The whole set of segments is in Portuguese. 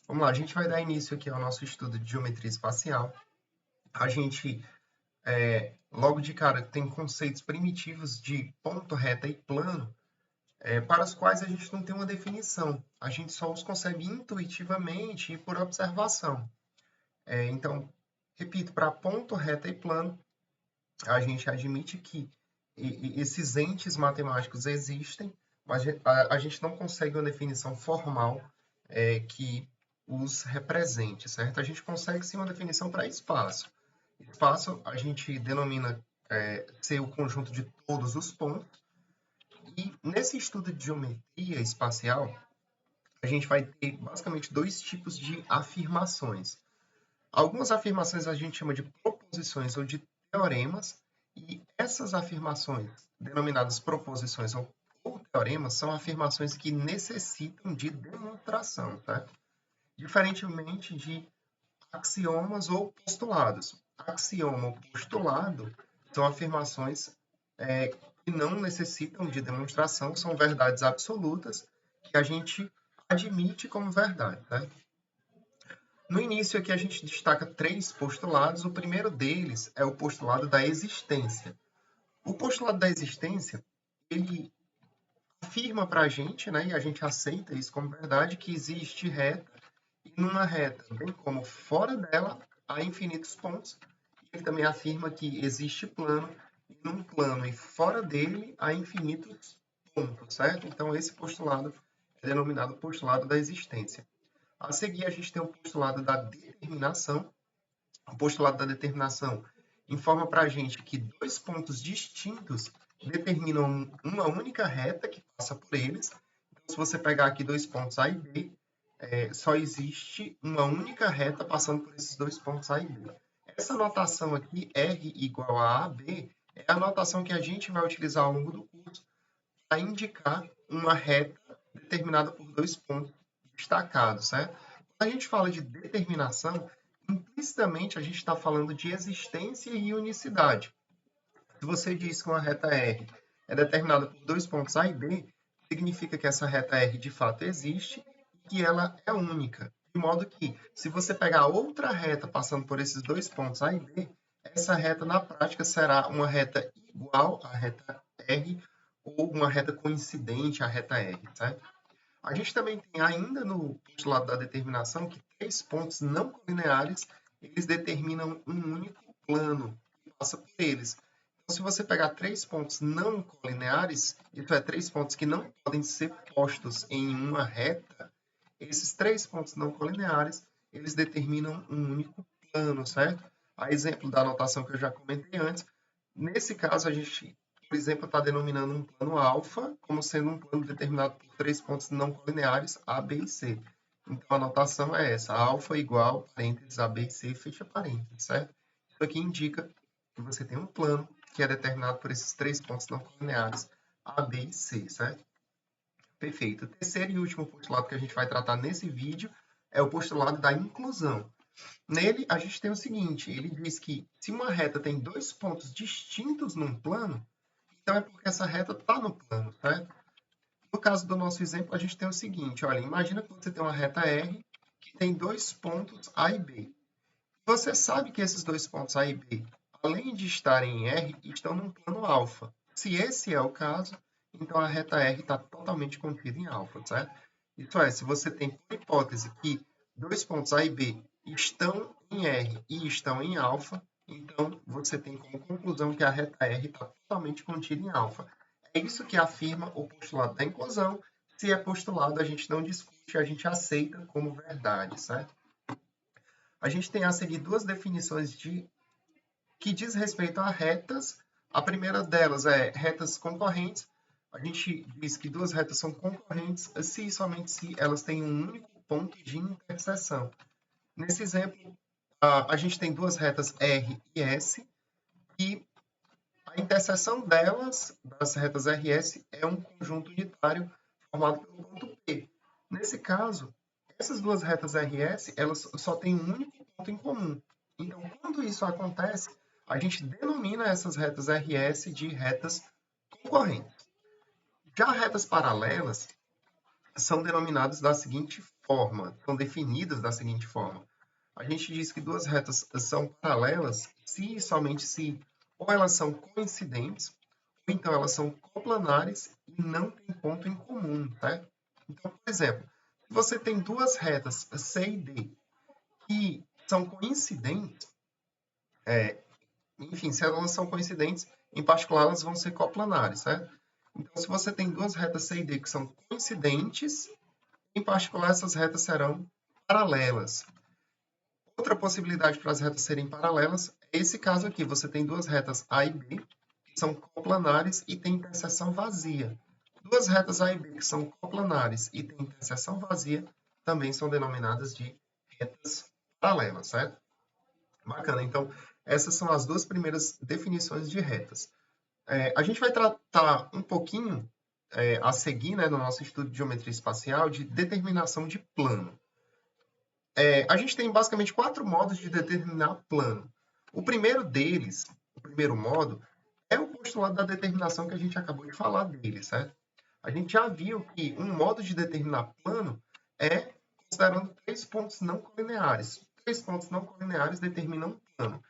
Vamos lá, a gente vai dar início aqui ao nosso estudo de geometria espacial. A gente, logo de cara, tem conceitos primitivos de ponto, reta e plano, para os quais a gente não tem uma definição. A gente só os concebe intuitivamente e por observação. Então, repito, para ponto, reta e plano, a gente admite que esses entes matemáticos existem, mas a gente não consegue uma definição formal que os represente, certo? A gente consegue sim uma definição para espaço. Espaço a gente denomina ser o conjunto de todos os pontos, e nesse estudo de geometria espacial, a gente vai ter basicamente dois tipos de afirmações. Algumas afirmações a gente chama de proposições ou de teoremas, e essas afirmações, denominadas proposições ou teoremas, são afirmações que necessitam de demonstração, tá? Diferentemente de axiomas ou postulados. Axioma ou postulado são afirmações que não necessitam de demonstração, são verdades absolutas que a gente admite como verdade, tá? No início aqui a gente destaca três postulados. O primeiro deles é o postulado da existência. O postulado da existência, ele afirma para a gente, né, e a gente aceita isso como verdade, que existe reta, e numa reta, bem como fora dela, há infinitos pontos. Ele também afirma que existe plano, e num plano e fora dele há infinitos pontos, certo? Então esse postulado é denominado postulado da existência. A seguir, a gente tem o postulado da determinação. O postulado da determinação informa para a gente que dois pontos distintos determinam uma única reta que passa por eles. Então, se você pegar aqui dois pontos A e B, só existe uma única reta passando por esses dois pontos A e B. Essa notação aqui, R igual a AB, é a notação que a gente vai utilizar ao longo do curso para indicar uma reta determinada por dois pontos destacados, certo? Quando a gente fala de determinação, implicitamente a gente está falando de existência e unicidade. Se você diz que uma reta R é determinada por dois pontos A e B, significa que essa reta R de fato existe e que ela é única. De modo que, se você pegar outra reta passando por esses dois pontos A e B, essa reta na prática será uma reta igual à reta R ou uma reta coincidente à reta R, certo? A gente também tem ainda no postulado da determinação que três pontos não colineares, eles determinam um único plano que passa por eles. Então, se você pegar três pontos não colineares, isso é, três pontos que não podem ser postos em uma reta, esses três pontos não colineares, eles determinam um único plano, certo? A exemplo da anotação que eu já comentei antes, nesse caso a gente, por exemplo, está denominando um plano alfa como sendo um plano determinado por três pontos não colineares, A, B e C. Então a anotação é essa, alfa igual, parênteses, A, B e C, fecha parênteses, certo? Isso aqui indica que você tem um plano que é determinado por esses três pontos não colineares, A, B e C, certo? Perfeito. O terceiro e último postulado que a gente vai tratar nesse vídeo é o postulado da inclusão. Nele, a gente tem o seguinte, ele diz que se uma reta tem dois pontos distintos num plano, então é porque essa reta está no plano, certo? No caso do nosso exemplo, a gente tem o seguinte, olha, imagina que você tem uma reta R que tem dois pontos A e B. Você sabe que esses dois pontos A e B, além de estarem em R, estão num plano alfa. Se esse é o caso, então a reta R está totalmente contida em alfa, certo? Isso é, se você tem por hipótese que dois pontos A e B estão em R e estão em alfa, então você tem como conclusão que a reta R está totalmente contida em alfa. É isso que afirma o postulado da inclusão. Se é postulado, a gente não discute, a gente aceita como verdade, certo? A gente tem a seguir duas definições que diz respeito a retas. A primeira delas é retas concorrentes. A gente diz que duas retas são concorrentes se e somente se elas têm um único ponto de interseção. Nesse exemplo, a gente tem duas retas R e S, e a interseção delas, das retas R e S, é um conjunto unitário formado pelo ponto P. Nesse caso, essas duas retas R e S, elas só têm um único ponto em comum. Então, quando isso acontece, a gente denomina essas retas R e S de retas concorrentes. Já retas paralelas são denominadas da seguinte forma, são definidas da seguinte forma. A gente diz que duas retas são paralelas se e somente se ou elas são coincidentes, ou então elas são coplanares e não têm ponto em comum, tá? Então, por exemplo, se você tem duas retas C e D que são coincidentes, enfim, se elas são coincidentes, em particular elas vão ser coplanares, certo? Então, se você tem duas retas C e D que são coincidentes, em particular essas retas serão paralelas. Outra possibilidade para as retas serem paralelas é esse caso aqui. Você tem duas retas A e B, que são coplanares e têm interseção vazia. Duas retas A e B que são coplanares e têm interseção vazia também são denominadas de retas paralelas, certo? Bacana. Então, essas são as duas primeiras definições de retas. A gente vai tratar um pouquinho a seguir, né, no nosso estudo de geometria espacial, de determinação de plano. A gente tem basicamente 4 modos de determinar plano. O primeiro deles, o primeiro modo, é o postulado da determinação que a gente acabou de falar dele, certo? A gente já viu que um modo de determinar plano é considerando 3 pontos não colineares. 3 pontos não colineares determinam um plano.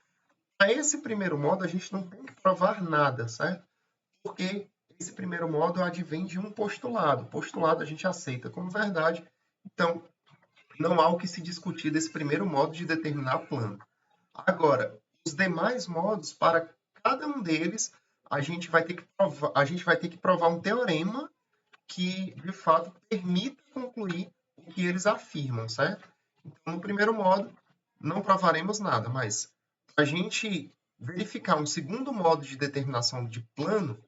Para esse primeiro modo, a gente não tem que provar nada, certo? Porque esse primeiro modo advém de um postulado. Postulado a gente aceita como verdade. Então, não há o que se discutir desse primeiro modo de determinar plano. Agora, os demais modos, para cada um deles, a gente vai ter que provar um teorema que, de fato, permita concluir o que eles afirmam, certo? Então, no primeiro modo, não provaremos nada, mas a gente verificar um segundo modo de determinação de plano,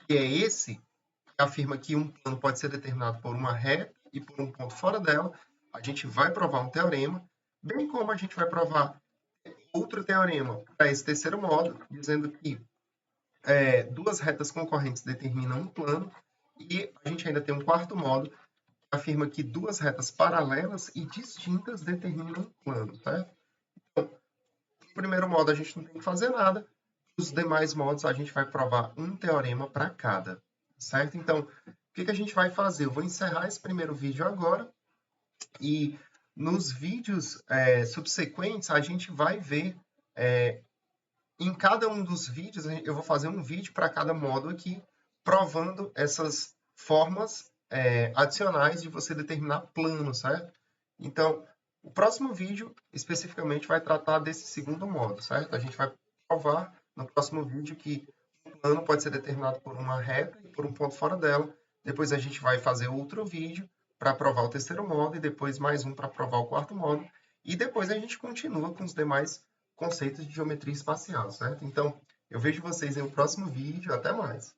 que é esse, que afirma que um plano pode ser determinado por uma reta e por um ponto fora dela, a gente vai provar um teorema, bem como a gente vai provar outro teorema para esse terceiro modo, dizendo que duas retas concorrentes determinam um plano, e a gente ainda tem um quarto modo, que afirma que duas retas paralelas e distintas determinam um plano, certo? Então, no primeiro modo a gente não tem que fazer nada, nos demais modos a gente vai provar um teorema para cada, certo? Então, o que a gente vai fazer? Eu vou encerrar esse primeiro vídeo agora, e nos vídeos subsequentes a gente vai ver, em cada um dos vídeos, eu vou fazer um vídeo para cada módulo aqui, provando essas formas adicionais de você determinar plano, certo? Então, o próximo vídeo, especificamente, vai tratar desse segundo modo, certo? A gente vai provar no próximo vídeo que um plano pode ser determinado por uma reta e por um ponto fora dela. Depois a gente vai fazer outro vídeo para provar o terceiro modo e depois mais um para provar o quarto modo. E depois a gente continua com os demais conceitos de geometria espacial, certo? Então, eu vejo vocês em um próximo vídeo. Até mais!